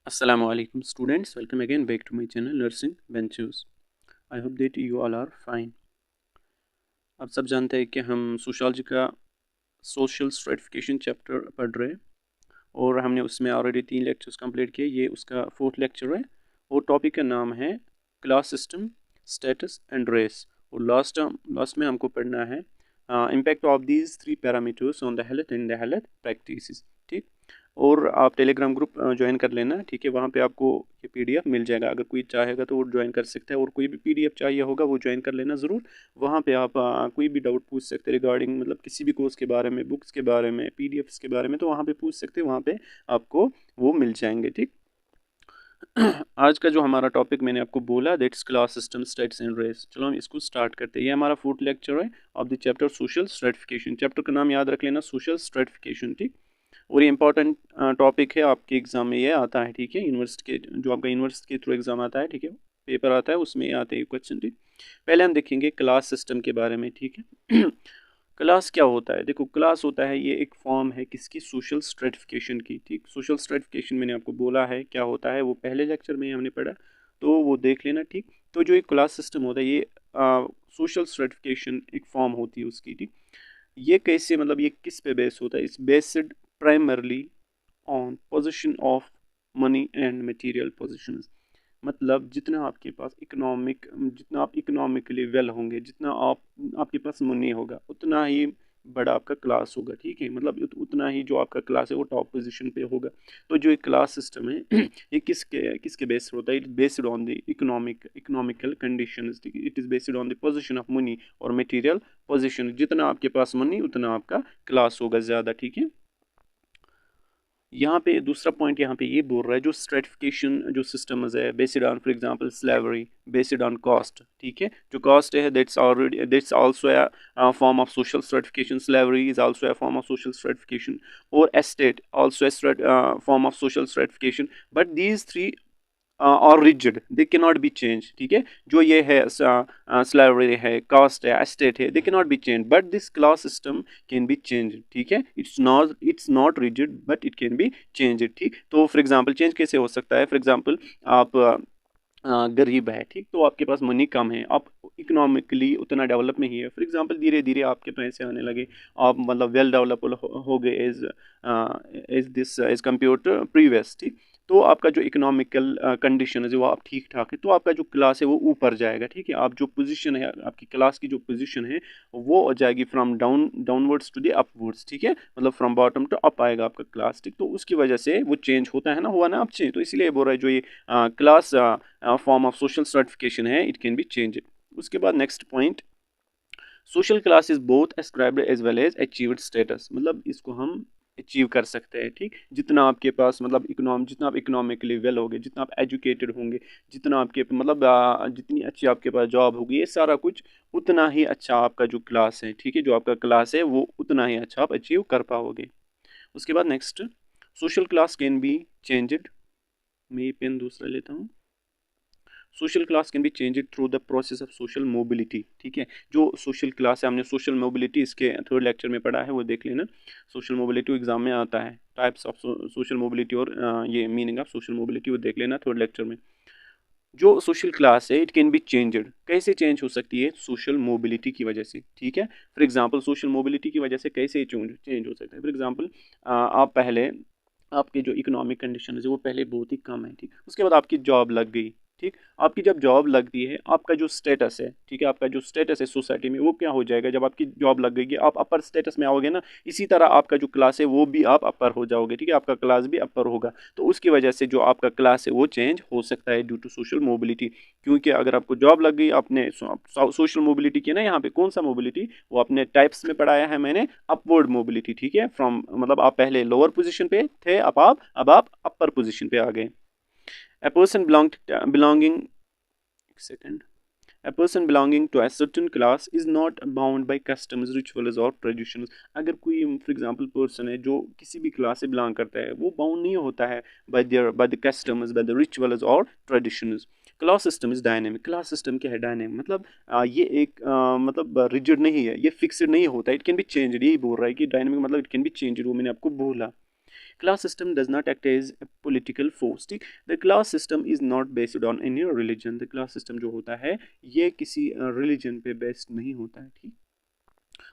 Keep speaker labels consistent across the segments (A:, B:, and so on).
A: Assalamu alaikum students, welcome again back to my channel Nursing Ventures. I hope that you all are fine. आप सब जानते हैं कि हम सोशियोलॉजी का सोशल स्ट्रेटिफिकेशन चैप्टर पढ़ रहे हैं और हमने उसमें ऑलरेडी 3 लेक्चर्स कंप्लीट किए। ये उसका 4th लेक्चर है और टॉपिक का नाम है class system, status and race. और लास्ट में हमको पढ़ना है impact of these 3 parameters on the health and the health practices. ठीक, और आप टेलीग्राम ग्रुप ज्वाइन कर लेना, ठीक है। वहाँ पे आपको ये पीडीएफ मिल जाएगा, अगर कोई चाहेगा तो वो ज्वाइन कर सकता है, और कोई भी पीडीएफ चाहिए होगा वो ज्वाइन कर लेना ज़रूर। वहाँ पे आप कोई भी डाउट पूछ सकते हैं रिगार्डिंग मतलब किसी भी कोर्स के बारे में, बुक्स के बारे में, पीडीएफ्स के बारे में, तो वहाँ पे पूछ सकते हैं, वहाँ पे आपको वो मिल जाएंगे। ठीक, आज का जो हमारा टॉपिक मैंने आपको बोला that's class system, status and race. चलो हम इसको स्टार्ट करते हैं। ये हमारा 4th लेक्चर है of the chapter social stratification. Chapter का नाम याद रख लेना, सोशल स्ट्रेटिफिकेशन। ठीक, और ये इंपॉर्टेंट टॉपिक है, आपके एग्जाम में ये आता है। ठीक है, यूनिवर्सिटी के जो आपका यूनिवर्सिटी के थ्रू एग्जाम आता है, ठीक है, पेपर आता है, उसमें आते हैं क्वेश्चन। ठीक, पहले हम देखेंगे क्लास सिस्टम के बारे में। ठीक है क्लास क्या होता है? देखो, क्लास होता है ये एक फॉर्म है किसकी? सोशल स्ट्रेटिफिकेशन की। ठीक, सोशल स्ट्रेटिफिकेशन मैंने आपको बोला है क्या होता है, वो पहले लेक्चर में हमने पढ़ा, तो वो देख लेना। ठीक, तो जो एक क्लास सिस्टम होता है ये सोशल स्ट्रेटिफिकेशन एक फॉर्म होती है उसकी। ठीक, ये कैसे मतलब ये किस पे बेस होता है? इस based primarily on position of money and material positions. मतलब जितना आपके पास जितना आप इकोनॉमिकली वेल होंगे, जितना आपके पास मनी होगा, उतना ही बड़ा आपका क्लास होगा। ठीक है, मतलब उतना ही जो आपका क्लास है वो टॉप पोजीशन पे होगा। तो जो एक क्लास सिस्टम है ये किसके किसके बेस्ड होता है? It based on the economical conditions. It is based on the position of money और मटेरियल पोजीशन। जितना आपके पास मनी उतना आपका क्लास होगा ज़्यादा। ठीक है, यहाँ पे दूसरा पॉइंट यहाँ पे ये बोल रहा है जो स्ट्रेटिफिकेशन जो सिस्टम्स है based on for example slavery, based on caste. ठीक है, जो कॉस्ट है that's also a form of social stratification. Slavery is also a form of social stratification, और estate also a form of social stratification. But these three are rigid, they can not B change. ठीक है, जो ये है slavery है, cast है, estate है, दे can not B change, but this class system can be change. ठीक है, it's not rigid but it can be change. ठीक, तो फॉर एग्जांपल चेंज कैसे हो सकता है? फॉर एग्जांपल आप गरीब है, ठीक, तो आपके पास मनी कम है, आप इकोनॉमिकली उतना डेवलप नहीं है। फॉर एग्जांपल धीरे धीरे आपके पैसे आने लगे, आप मतलब वेल डेवलप हो गए एज कम्पेयर टू प्रीवियस। ठीक, तो आपका जो इकोनॉमिकल कंडीशन है वो आप ठीक ठाक है, तो आपका जो क्लास है वो ऊपर जाएगा। ठीक है, आप जो पोजीशन है, आपकी क्लास की जो पोजीशन है वो हो जाएगी from downwards to the upwards. ठीक है, मतलब फ्रॉम बॉटम टू अप आएगा आपका क्लास। ठीक, तो उसकी वजह से वो चेंज होता है ना, हुआ ना, अब चेंज, तो इसीलिए बोल रहा है जो ये class form of social certification है इट कैन बी चेंज। उसके बाद next point, social class is both ascribed as well as achieved status. मतलब इसको हम अचीव कर सकते हैं। ठीक, जितना आपके पास मतलब जितना आप इकोनॉमिकली वेल होगे, जितना आप एजुकेटेड होंगे, जितना आपके मतलब जितनी अच्छी आपके पास जॉब होगी, ये सारा कुछ उतना ही अच्छा आपका जो क्लास है, ठीक है, जो आपका क्लास है वो उतना ही अच्छा आप अचीव कर पाओगे। उसके बाद next, social class can be changed. मैं ये पेन दूसरा लेता हूँ। Social class can be change through the process of social mobility. ठीक है, जो सोशल क्लास है, हमने सोशल मोबिलिटी इसके 3rd लेक्चर में पढ़ा है, वो देख लेना। सोशल मोबिलिटी एग्जाम में आता है, टाइप्स ऑफ सोशल मोबिलिटी, और ये मीनिंग ऑफ सोशल मोबिलिटी वो देख लेना 3rd लेक्चर में। जो सोशल क्लास है इट कैन बी चेंज्ड, कैसे चेंज हो सकती है? सोशल मोबिलिटी की वजह से। ठीक है, फॉर एग्जांपल सोशल मोबिलिटी की वजह से कैसे चेंज हो सकता है? फॉर एग्जांपल आप पहले, आपके जो इकोनॉमिक कंडीशन है वो पहले बहुत ही कम है, ठीक, उसके बाद आपकी जॉब लग गई। ठीक, आपकी जब जॉब लगती है, आपका जो स्टेटस है, ठीक है, आपका जो स्टेटस है सोसाइटी में वो क्या हो जाएगा? जब आपकी जॉब लग गई, आप अपर स्टेटस में आओगे ना, इसी तरह आपका जो क्लास है वो भी आप अपर हो जाओगे। ठीक है, आपका क्लास भी अपर होगा, तो उसकी वजह से जो आपका क्लास है वो चेंज हो सकता है ड्यू टू सोशल मोबिलिटी। क्योंकि अगर आपको जॉब लग गई, आपने सोशल मोबिलिटी की ना, यहाँ पे कौन सा मोबिलिटी, वो अपने टाइप्स में पढ़ाया है मैंने, अपवर्ड मोबिलिटी। ठीक है, फ्रॉम मतलब आप पहले लोअर पोजीशन पे थे, अब आप अपर पोजीशन पे आ गए। A person belonging second A person belonging to a certain class is not bound by customs, rituals or traditions. अगर कोई फॉर एग्जांपल पर्सन है जो किसी भी क्लास से बिलोंग करता है, वो बाउंड नहीं होता है by the customs, by the rituals और traditions. Class system is dynamic. Class system क्या है? डायनेमिक, मतलब ये एक मतलब रिजिड नहीं है, ये फिक्स्ड नहीं होता, इट कैन बी चेंज्ड। यही बोल रहा है कि डायनेमिक मतलब इट कैन बी चेंज्ड, वो मैंने आपको बोला। Class system does not act as a political force, ठीक। The class system is not based on any religion, the class system जो होता है ये किसी रिलीजन पे बेस्ड नहीं होता है, ठीक।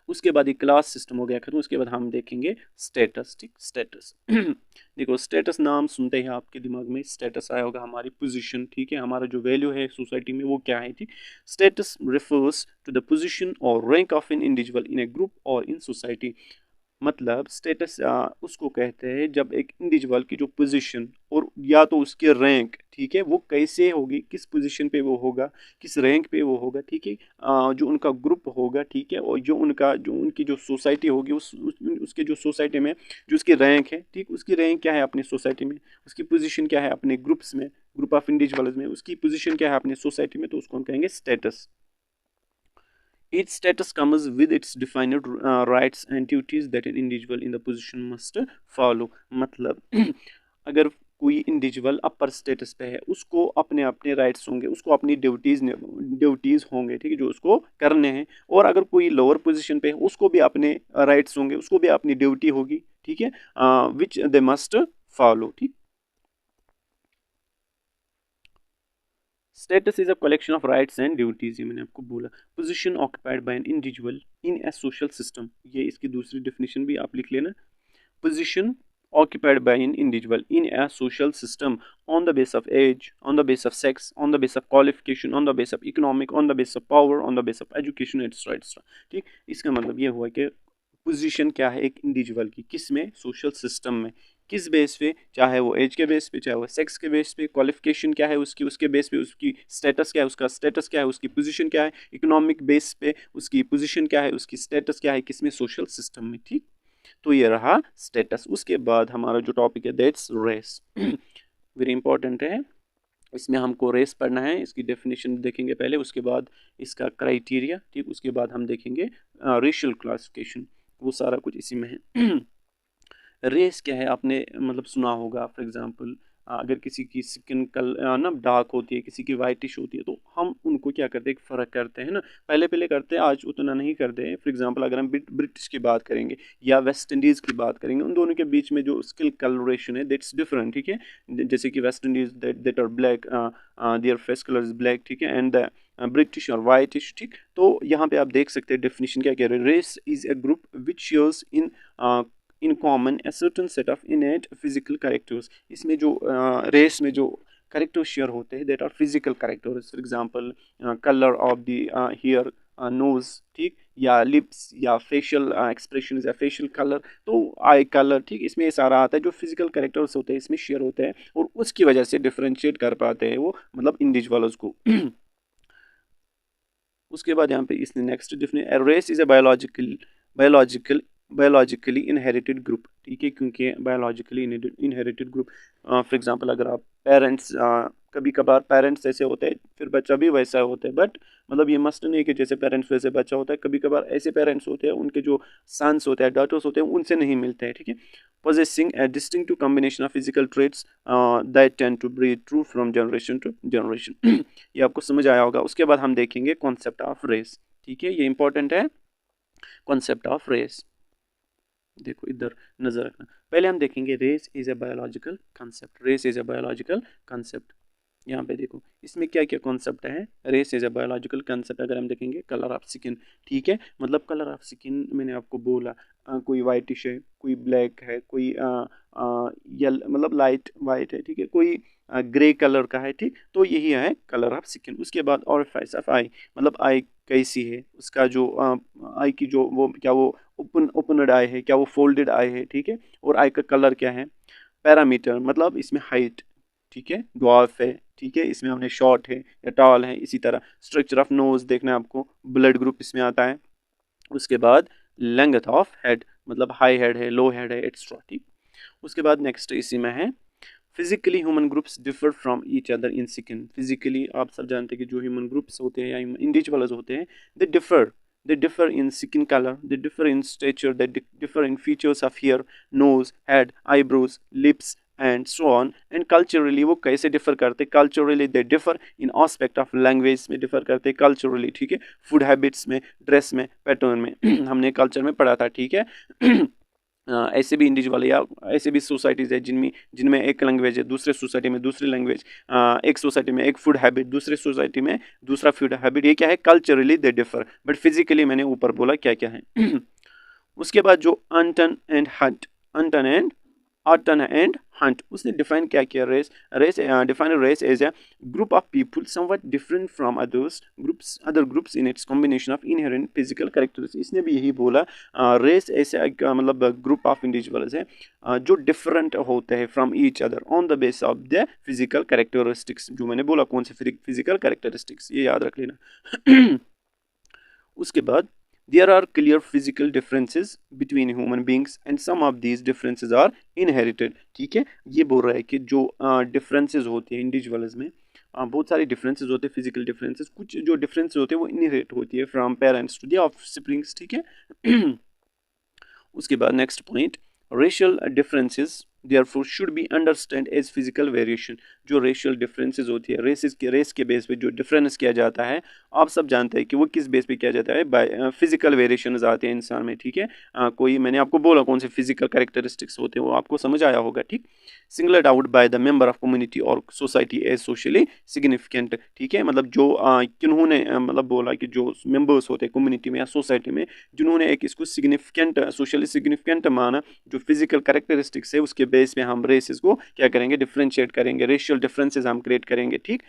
A: उसके बाद ये क्लास सिस्टम हो गया खत्म। उसके बाद हम देखेंगे स्टेटस, ठीक। स्टेटस देखो, स्टेटस नाम सुनते ही आपके दिमाग में स्टेटस आया होगा, हमारी पोजीशन, ठीक है, हमारा जो वैल्यू है सोसाइटी में वो क्या है, ठीक। Status refers to the position और rank of an individual in a group और इन सोसाइटी। मतलब स्टेटस उसको कहते हैं जब एक इंडिविजुअल की जो पोजीशन और या तो उसके रैंक, ठीक है, वो कैसे होगी, किस पोजीशन पे वो होगा, किस रैंक पे वो होगा, ठीक है, जो उनका ग्रुप होगा, ठीक है, और जो उनकी जो सोसाइटी होगी उसके जो सोसाइटी में जो उसकी रैंक है, ठीक, उसकी रैंक क्या है अपनी सोसाइटी में, उसकी पोजीशन क्या है अपने ग्रुप्स में, ग्रुप ऑफ इंडिविजुअल्स में, उसकी पोजीशन क्या है अपनी सोसाइटी में, तो उसको हम कहेंगे status. Each status comes with its defined rights and duties that an individual in the position must follow. मतलब अगर कोई इंडिविजुअल अपर स्टेटस पे है उसको अपने अपने राइट्स होंगे, उसको अपनी ड्यूटीज होंगे, ठीक है, जो उसको करने हैं। और अगर कोई लोअर पोजीशन पे है उसको भी अपने राइट्स होंगे, उसको भी अपनी ड्यूटी होगी, ठीक है, विच दे मस्ट फॉलो, ठीक। Status is a collection of rights and duties, ये मैंने आपको बोला। Position occupied by N individual in A social system, ये इसकी दूसरी डेफिनेशन भी आप लिख लेना। Position occupied by an individual in a social system on the basis of age, on the basis of sex, on the basis of qualification, on the basis of economic, on the basis of power, on the basis of education, etc, etc, ठीक। इसका मतलब ये हुआ कि position क्या है एक individual की, किस में, सोशल सिस्टम में, किस बेस पे, चाहे वो एज के बेस पे, चाहे वो सेक्स के बेस पे, क्वालिफिकेशन क्या है उसकी, उसके बेस पे उसकी स्टेटस क्या है, उसका स्टेटस क्या है, उसकी पोजीशन क्या है, इकोनॉमिक बेस पे उसकी पोजीशन क्या है, उसकी स्टेटस क्या है, किस में, सोशल सिस्टम में, ठीक। तो ये रहा स्टेटस। उसके बाद हमारा जो टॉपिक है दैट्स रेस, वेरी इंपॉर्टेंट है, इसमें हमको रेस पढ़ना है, इसकी डेफिनेशन देखेंगे पहले, उसके बाद इसका क्राइटेरिया, ठीक, उसके बाद हम देखेंगे रेशियल क्लासिफिकेशन, वो सारा कुछ इसी में है। रेस क्या है आपने मतलब सुना होगा, फॉर एग्जांपल अगर किसी की स्किन ना डार्क होती है, किसी की वाइटिश होती है, तो हम उनको क्या करते हैं, एक फ़र्क करते हैं ना, पहले पहले करते हैं, आज उतना नहीं करते हैं। फॉर एग्जांपल अगर हम ब्रिटिश की बात करेंगे या वेस्ट इंडीज़ की बात करेंगे, उन दोनों के बीच में जो स्किन कलरेशन है दैट्स डिफरेंट, ठीक है। जैसे कि West Indies that are black, their face colour is black, ठीक है, एंड ब्रिटिश और वाइटिश, ठीक। तो यहाँ पे आप देख सकते हैं डेफिनेशन क्या कह रहे हैं, race is a group which shares in common a certain set of innate physical characters. इसमें जो रेस में जो कैरेक्टर्स शेयर होते हैं that are physical characters, for example colour of the hair, nose, ठीक, या लिप्स, या फेशियल एक्सप्रेशन या फेशियल कलर, तो आई कलर, ठीक, इसमें ये सारा आता है जो फिजिकल कैरेक्टर्स होते हैं इसमें शेयर होते हैं, और उसकी वजह से डिफ्रेंशिएट कर पाते हैं वो मतलब इंडिविजुअल्स को। उसके बाद यहाँ पे इसने next definition, race is a biologically inherited group, ठीक है, क्योंकि biologically inherited group. For example अगर आप पेरेंट्स, कभी कभार पेरेंट्स ऐसे होते हैं फिर बच्चा भी वैसा होता है, बट मतलब ये मस्ट नहीं है कि जैसे पेरेंट्स वैसे बच्चा होता है, कभी कभार ऐसे पेरेंट्स होते हैं उनके जो सन्स होते हैं, डॉटर्स होते हैं, उनसे नहीं मिलते हैं, ठीक है। possessing a distinctive combination of physical traits that tend to be true from generation to generation। ये आपको समझ आया होगा। उसके बाद हम देखेंगे कॉन्सेप्ट ऑफ रेस, ठीक है, ये इंपॉर्टेंट है, कॉन्सेप्ट ऑफ रेस। देखो इधर नजर रखना, पहले हम देखेंगे race is a biological concept, race is a biological concept. यहाँ पे देखो इसमें क्या क्या कॉन्सेप्ट है, race is a biological concept. अगर हम देखेंगे कलर ऑफ स्किन, ठीक है, मतलब कलर ऑफ स्किन मैंने आपको बोला, कोई वाइटिश है, कोई ब्लैक है, कोई मतलब लाइट वाइट है, ठीक है, कोई ग्रे कलर का है, ठीक, तो यही है कलर ऑफ स्किन। उसके बाद ऑरिफाइस ऑफ आई, मतलब आई कैसी है, उसका जो आई की जो वो क्या वो ओपनड आई है, क्या वो फोल्डेड आई है, ठीक है, और आई का कलर क्या है। पैरामीटर मतलब इसमें हाइट, ठीक है, ड्वार्फ है, ठीक है, इसमें हमने शॉर्ट है या टॉल है। इसी तरह स्ट्रक्चर ऑफ नोज देखना है आपको, ब्लड ग्रुप इसमें आता है। उसके बाद लेंथ ऑफ हेड, मतलब हाई हेड है, लो हेड है, एक्स्ट्रा, ठीक। उसके बाद नेक्स्ट इसी में है physically human groups differ from each other in skin. Physically आप सब जानते हैं कि जो ह्यूमन ग्रुप्स होते हैं या इंडिविजुअल्स होते हैं they differ in skin color, they differ in stature, they differ in features of hair, nose, head, eyebrows, lips and so on। and culturally वो कैसे differ करते, culturally they differ in aspect of language में differ करते culturally, ठीक है, food habits में, dress में, pattern में हमने culture में पढ़ा था, ठीक है। ऐसे भी इंडिविजुअल या ऐसे भी सोसाइटीज़ है जिनमें एक लैंग्वेज है, दूसरे सोसाइटी में दूसरी लैंग्वेज, एक सोसाइटी में एक फूड हैबिट, दूसरे सोसाइटी में दूसरा फूड हैबिट। ये क्या है, culturally they differ, but physically मैंने ऊपर बोला क्या क्या है। उसके बाद जो Auton and Hunt, Auton and Auton and Hunt, उसने डिफाइन क्या किया, race define race as a group of people somewhat different from other groups in its combination of inherent physical characteristics। इसने भी यही बोला, रेस ऐसे मतलब ग्रुप ऑफ इंडिविजुअल्स है जो डिफरेंट होते हैं from each other on the base of the physical characteristics. जो मैंने बोला कौन से फिजिकल कैरेक्टरिस्टिक्स, ये याद रख लेना। उसके बाद there are clear physical differences between human beings and some of these differences are inherited। ठीक है, ये बोल रहा है कि जो differences होते हैं इंडिविजुअल्स में, बहुत सारे differences होते हैं, physical differences, कुछ जो differences होते हैं वो inherit होती है from parents to the offsprings। ठीक है। उसके बाद next point, racial differences therefore should be understood as physical variation। जो रेशियल डिफरेंसेस होती है, रेस के बेस पे जो डिफरेंस किया जाता है, आप सब जानते हैं कि वो किस बेस पे किया जाता है, बाय फिजिकल वेरिएशंस आते हैं इंसान में। ठीक है, कोई मैंने आपको बोला कौन से फिजिकल कैरेक्टरिस्टिक्स होते हैं, वो आपको समझ आया होगा। ठीक, singled out by the member of community और सोसाइटी एज सोशली सिग्निफिकेंट। ठीक है, मतलब जो किन्होंने मतलब बोला कि जो मेंबर्स होते हैं कम्युनिटी में या सोसाइटी में, जिन्होंने एक इसको सिग्निफिकेंट, सोशली सिग्निफिकेंट माना, जो फिजिकल कैरेक्टरिस्टिक्स है उसके बेस पे हम रेसेस को क्या करेंगे, डिफरेंशिएट करेंगे, रेशियल डिफरेंसेस हम क्रिएट करेंगे। ठीक,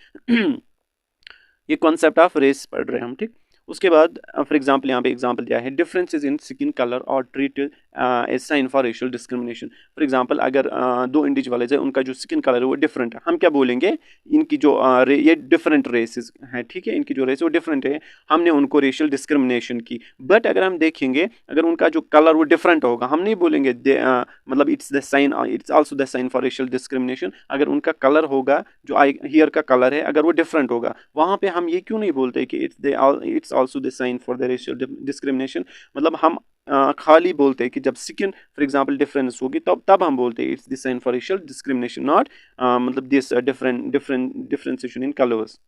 A: ये कॉन्सेप्ट ऑफ रेस पढ़ रहे हैं हम। ठीक, उसके बाद फॉर एग्जांपल यहाँ पे एग्जांपल दिया है, डिफरेंसेस इन स्किन कलर और treat as sign for racial discrimination. For example अगर दो इंडिविजुअल्स है, उनका जो स्किन कलर है वो डिफरेंट है, हम क्या बोलेंगे, इनकी जो ये डिफरेंट रेसेस है। ठीक है, इनकी जो रेस है वो डिफरेंट है, हमने उनको रेशियल डिस्क्रिमिनेशन की। बट अगर हम देखेंगे, अगर उनका जो कलर वो डिफरेंट होगा, हम नहीं बोलेंगे मतलब it's the sign, it's also the sign for racial discrimination. अगर उनका कलर होगा, जो आई हियर का कलर है, अगर वो डिफरेंट होगा, वहाँ पे हम ये क्यों नहीं बोलते कि it's also the sign for the racial discrimination. मतलब हम खाली बोलते हैं कि जब स्किन फॉर एग्जांपल डिफरेंस होगी तब हम बोलते हैं it's the sign for racial discrimination, not मतलब दिस डिफरेंशिएशन इन कलर्स।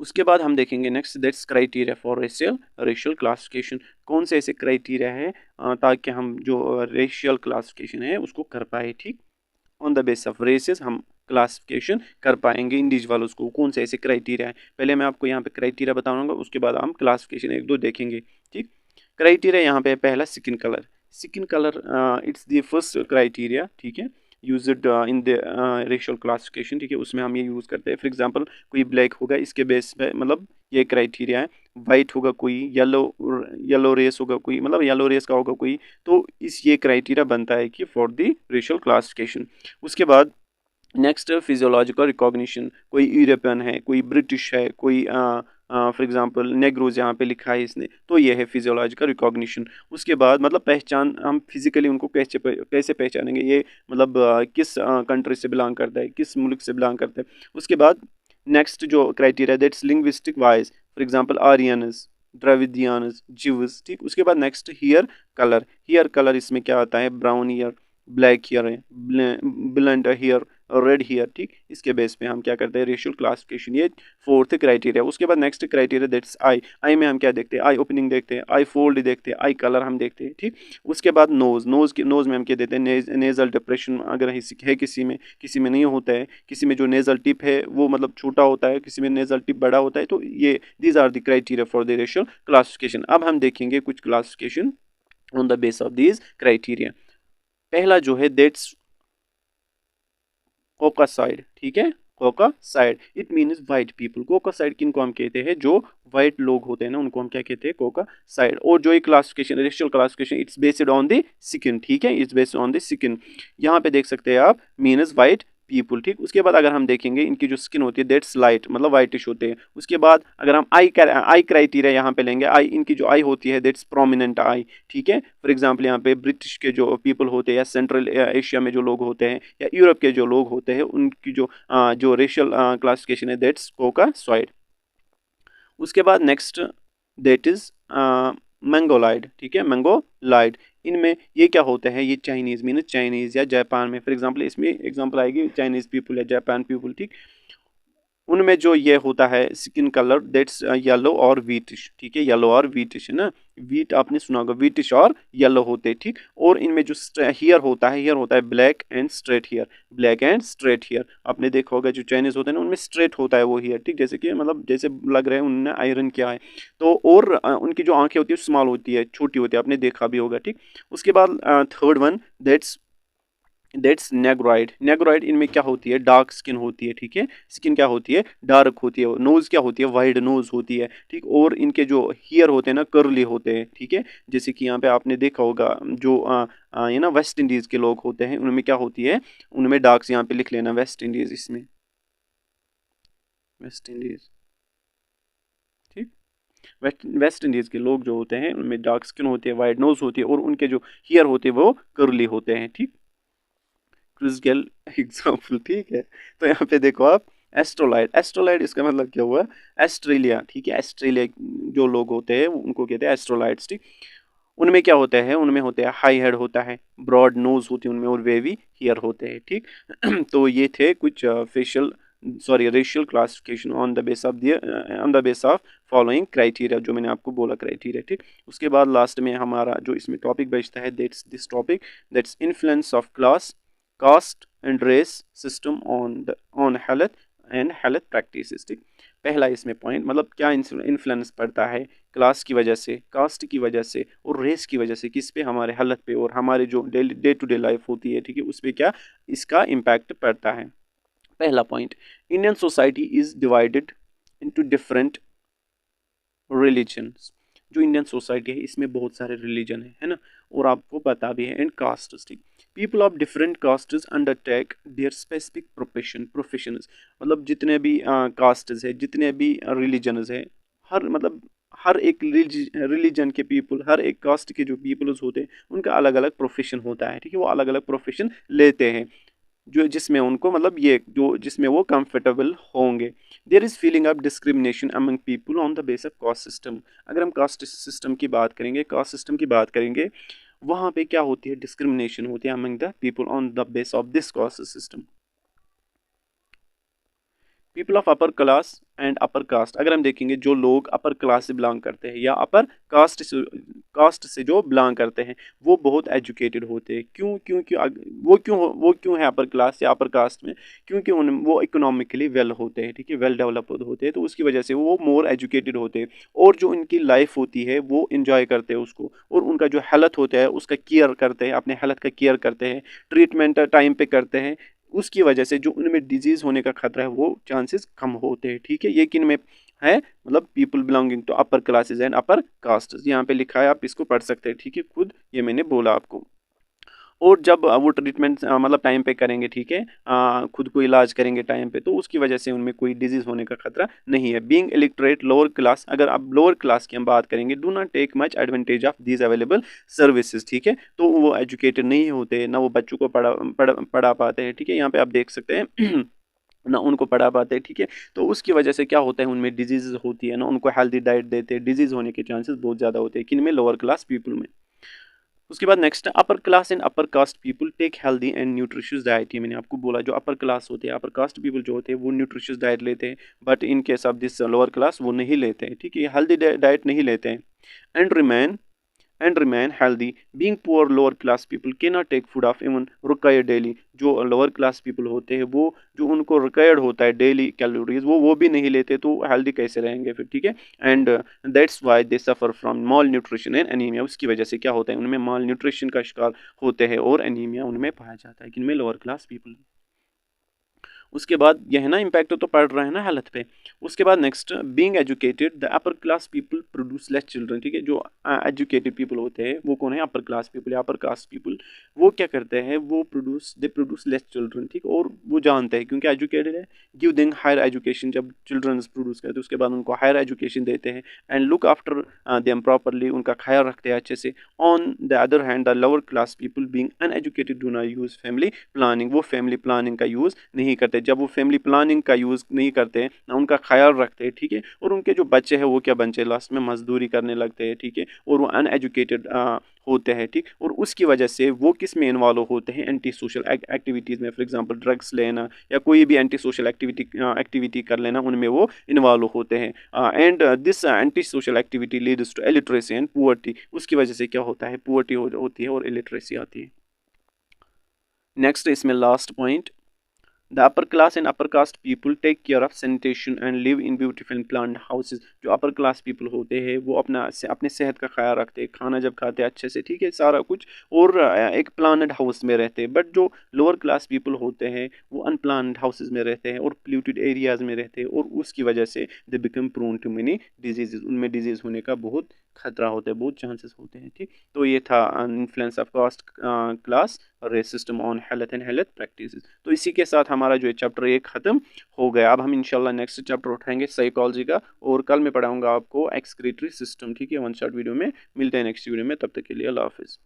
A: उसके बाद हम देखेंगे next, that's criteria for racial classification. कौन से ऐसे क्राइटेरिया है ताकि हम जो रेशियल क्लासिफिकेशन है उसको कर पाए। ठीक, on the base of races हम क्लासिफिकेशन कर पाएंगे इंडिविजुअल्स को। कौन से ऐसे क्राइटेरिया है, पहले मैं आपको यहाँ पे क्राइटेरिया बताऊंगा, उसके बाद हम क्लासिफिकेशन एक दो देखेंगे। ठीक, क्राइटेरिया यहाँ पे पहला skin colour. Skin colour it's the first criteria. ठीक है, used in the racial classification. ठीक है, उसमें हम ये यूज़ करते हैं। फॉर एग्जांपल कोई ब्लैक होगा, इसके बेस पे मतलब ये क्राइटेरिया है। वाइट होगा कोई, येलो रेस होगा कोई, मतलब येलो रेस का होगा कोई, तो ये क्राइटेरिया बनता है कि फॉर द रेशियल क्लासिफिकेशन। उसके बाद नेक्स्ट फिजियोलॉजिकल रिकॉग्निशन, कोई यूरोपियन है, कोई ब्रिटिश है, कोई फॉर एग्जांपल नेग्रोज यहाँ पे लिखा है इसने, तो ये है फिजियोलॉजिकल रिकॉग्निशन। उसके बाद मतलब पहचान, हम फिजिकली उनको कैसे पहचानेंगे, ये मतलब किस कंट्री से बिलोंग करता है, किस मुल्क से बिलोंग करता है। उसके बाद नेक्स्ट जो criteria, that's linguistic wise, for example Aryans, Dravidians, Jews. ठीक, उसके बाद next here colour. Here colour इसमें क्या आता है, ब्राउन हियर, ब्लैक हियर है, ब्लंड हियर, रेड हियर। ठीक, इसके बेस पे हम क्या करते हैं, रेशियल क्लासिफिकेशन। ये फोर्थ क्राइटेरिया। उसके बाद नेक्स्ट क्राइटेरिया दैट्स आई। आई में हम क्या देखते हैं, आई ओपनिंग देखते हैं, आई फोल्ड देखते हैं, आई कलर हम देखते हैं। ठीक, उसके बाद नोज में हम क्या देते हैं, नेजल डिप्रेशन अगर है किसी में नहीं होता है, किसी में जो नेजल टिप है वो मतलब छोटा होता है, किसी में नेजल टिप बड़ा होता है। तो ये these are the criteria for the racial classification. अब हम देखेंगे कुछ classification on the base of these criteria. पहला जो है दैट्स कोकासाइड। ठीक है, Caucasoid it means white people. Caucasoid किनको हम कहते हैं, जो वाइट लोग होते हैं ना, उनको हम क्या कहते हैं, कोकासाइड। और जो ये classification, racial classification, it's based on the skin. ठीक है, it's based on the skin. यहाँ पे देख सकते हैं आप, मीन्स वाइट पीपल। ठीक, उसके बाद अगर हम देखेंगे इनकी जो स्किन होती है दैट्स लाइट, मतलब वाइटिश होते हैं। उसके बाद अगर हम आई क्राइटेरिया यहाँ पे लेंगे, आई, इनकी जो आई होती है दैट्स प्रोमिनेंट आई। ठीक है, फॉर एग्जांपल यहाँ पे ब्रिटिश के जो पीपल होते हैं, या सेंट्रल एशिया में जो लोग होते हैं, या यूरोप के जो लोग होते हैं, उनकी जो रेशियल क्लासिफिकेशन है दैट्स कोकासाइड। उसके बाद नेक्स्ट दैट इज मंगोलाइड। ठीक है, मंगोलाइड। इनमें ये क्या होता है, ये चाइनीज मीन चाइनीज या जापान में, फॉर एग्जांपल इसमें एग्जांपल आएगी चाइनीज पीपल या जापान पीपल। ठीक, उनमें जो ये होता है स्किन कलर दैट्स येलो और व्हीटिश। ठीक है, येलो और व्हीटिश है ना, वीट आपने सुना होगा, वीटिश और येलो होते हैं, ठीक। और इनमें जो हेयर होता है black and straight hair, black and straight hair. आपने देखा होगा जो चाइनीज होते हैं ना उनमें स्ट्रेट होता है वो हेयर, ठीक, जैसे कि मतलब जैसे लग रहा है उन्होंने आयरन किया है। तो और उनकी जो आंखें होती है स्मॉल होती है, छोटी होती है, आपने देखा भी होगा, ठीक। उसके बाद थर्ड वन, दैट्स नेग्रॉइड। नेग्रॉइड इनमें क्या होती है, डार्क स्किन होती है, ठीक है। स्किन क्या होती है, डार्क होती है। नोज क्या होती है, वाइड नोज होती है, ठीक। और इनके जो हेयर होते हैं ना कर्ली होते हैं, ठीक है। जैसे कि यहाँ पे आपने देखा होगा जो ये ना वेस्ट इंडीज के लोग होते हैं उनमें क्या होती है, उनमें डार्क, यहाँ पे लिख लेना वेस्ट इंडीज, इसमें वेस्ट इंडीज, ठीक। वेस्ट इंडीज के लोग जो होते हैं उनमें डार्क स्किन होती है, वाइड नोज होती है, और उनके जो हेयर होते हैं वो कर्ली होते हैं, ठीक। क्रिस्गेल एग्जाम्पल, ठीक है। तो यहाँ पे देखो आप, एस्ट्रोलाइट, एस्ट्रोलाइट इसका मतलब क्या हुआ, एस्ट्रेलिया, ठीक है। एस्ट्रेलिया जो लोग होते हैं उनको कहते हैं एस्ट्रोलाइट्स, ठीक। उनमें क्या होता है, उनमें होते हैं हाई हेड होता है, ब्रॉड नोज होती है उनमें, और वेवी हेयर होते हैं, ठीक। तो ये थे कुछ facial sorry racial classification on the base of on the base of following criteria, जो मैंने आपको बोला क्राइटेरिया, ठीक। उसके बाद लास्ट में हमारा जो इसमें टॉपिक बचता है, that's this topic, that's influence of class, caste and race system on health and health practices, ठीक। पहला इसमें पॉइंट मतलब क्या इन्फ्लुएंस पड़ता है क्लास की वजह से, कास्ट की वजह से और रेस की वजह से, किस पे, हमारे हालत पे और हमारे जो डे टू डे लाइफ होती है, ठीक है, उस पर क्या इसका इम्पैक्ट पड़ता है। पहला point, Indian society is divided into different religions. जो इंडियन सोसाइटी है इसमें बहुत सारे रिलीजन है ना, और आपको पता भी है, एंड कास्ट्स, ठीक। People of different castes undertake there specific professions. मतलब जितने भी कास्ट्स है, जितने भी रिलीजन्स है, हर मतलब हर एक रिलीजन के पीपल, हर एक कास्ट के जो पीपल्स होते हैं उनका अलग अलग प्रोफेशन होता है, ठीक है। वो अलग अलग प्रोफेशन लेते हैं जो जिसमें उनको मतलब ये जो जिसमें वो कंफर्टेबल होंगे। There is feeling of discrimination among people on the base of caste system. अगर हम कास्ट सिस्टम की बात करेंगे, कास्ट सिस्टम की बात करेंगे, वहाँ पे क्या होती है, डिस्क्रिमिनेशन होती है among the people on the base of this caste system. People of upper class and upper cast, अगर हम देखेंगे जो लोग अपर क्लास से बिलोंग करते हैं या अपर कास्ट से जो बिलोंग करते हैं वो बहुत एजुकेटेड होते हैं। क्यों क्यों क्यों वो क्यों है अपर क्लास या अपर कास्ट में, क्योंकि वो इकोनॉमिकली वेल होते हैं, ठीक है, वेल डेवलप्ड होते हैं, तो उसकी वजह से वो मोर एजुकेटेड होते हैं, और जो उनकी लाइफ होती है वो इंजॉय करते हैं उसको, और उनका जो हेल्थ होता है उसका केयर करते हैं, अपने हेल्थ का केयर करते हैं, ट्रीटमेंट टाइम पे करते हैं। उसकी वजह से जो उनमें डिजीज होने का खतरा है वो चांसेस कम होते हैं, ठीक है। ये किन में है, मतलब people belonging to upper classes and upper castes, यहाँ पे लिखा है, आप इसको पढ़ सकते हैं, ठीक है, खुद ये मैंने बोला आपको। और जब वो ट्रीटमेंट मतलब टाइम पे करेंगे, ठीक है, खुद को इलाज करेंगे टाइम पे, तो उसकी वजह से उनमें कोई डिजीज होने का खतरा नहीं है। बीइंग इलिटरेट लोअर क्लास, अगर आप लोअर क्लास की हम बात करेंगे, do not take much advantage of these available services, ठीक है। तो वो एजुकेटेड नहीं होते, ना वो बच्चों को पढ़ा पाते हैं, ठीक है। यहाँ पे आप देख सकते हैं ना उनको पढ़ा पाते हैं, ठीक है। तो उसकी वजह से क्या होता है, उनमें डिजीज होती है ना, उनको हेल्दी डाइट देते हैं, डिजीज होने के चांसेस बहुत ज़्यादा होते हैं, किन में, लोअर क्लास पीपल में। उसके बाद next, upper class and upper caste people take healthy and nutritious diet. ये मैंने आपको बोला, जो अपर क्लास होते हैं, अपर कास्ट पीपल जो होते हैं वो न्यूट्रिशियस डाइट लेते हैं, but in case of this lower class वो नहीं लेते हैं, ठीक है, हेल्दी डाइट नहीं लेते हैं। And remain healthy. Being poor lower class people cannot take food of even required daily. जो lower class people होते हैं वो जो उनको required होता है daily calories वो भी नहीं लेते, तो healthy कैसे रहेंगे फिर, ठीक है। and that's why they suffer from malnutrition and anemia. उसकी वजह से क्या होता है, उनमें malnutrition का शिकार होते हैं और anemia उनमें पाया जाता है, किनमें, lower class people। उसके बाद यह है ना इम्पैक्ट तो पड़ रहा है ना हेल्थ पे। उसके बाद next, being educated the upper class people produce less children, ठीक है। जो एजुकेटेड पीपल होते हैं वो कौन है, अपर क्लास पीपल या अपर कास्ट पीपल। वो क्या करते हैं, वो दे प्रोड्यूस लेस चिल्ड्रन, ठीक। और वो जानते हैं क्योंकि एजुकेटेड है, गिव देम हायर एजुकेशन, जब चिल्ड्रन प्रोड्यूस करते हैं उसके बाद उनको हायर एजुकेशन देते हैं, and look after them properly, उनका ख्याल रखते हैं अच्छे से। On the other hand the lower class people being uneducated do not use family planning, वो फैमिली प्लानिंग का यूज़ नहीं करते, होते हैं, जब वो फैमिली प्लानिंग का यूज़ नहीं करते हैं, ना उनका ख्याल रखते हैं, ठीक है, और उनके जो बच्चे हैं वो क्या बच्चे लास्ट में मजदूरी करने लगते हैं, ठीक है, और वो अनएजुकेटेड होते हैं, ठीक, और उसकी वजह से वो किस में इन्वॉल्व होते हैं, एंटी सोशल एक्टिविटीज़ में, फॉर एग्जांपल ड्रग्स लेना या कोई भी एंटी सोशल एक्टिविटी कर लेना, उनमें वो इन्वॉल्व होते हैं। And this anti social activity leads to illiteracy and poverty, उसकी वजह से क्या होता है, पुअर्टी होती है और इलिटरेसी आती है। नेक्स्ट इसमें last point, The upper class and upper caste people take care of sanitation and live in beautiful planned houses। जो upper class people होते हैं वो अपने सेहत का ख्याल रखते हैं, खाना जब खाते हैं अच्छे से, ठीक है, सारा कुछ, और एक प्लानड हाउस में रहते हैं। बट जो लोअर क्लास पीपल होते हैं वो अनप्लानड हाउसेज में रहते हैं और पोल्यूटेड एरियाज में रहते हैं, और उसकी वजह से they become prone to many diseases, उनमें डिजीज होने का बहुत खतरा होता है, बहुत चांसेस होते हैं, ठीक। तो ये था influence of caste class race system on health and health practices. तो इसी के साथ हमारा जो चैप्टर 1 ख़त्म हो गया। अब हम इंशाल्लाह नेक्स्ट चैप्टर उठाएंगे साइकोलॉजी का, और कल मैं पढ़ाऊंगा आपको एक्सक्रीटरी सिस्टम, ठीक है, वन शॉट वीडियो में। मिलते हैं नेक्स्ट वीडियो में, तब तक के लिए अल्लाह हाफिज़।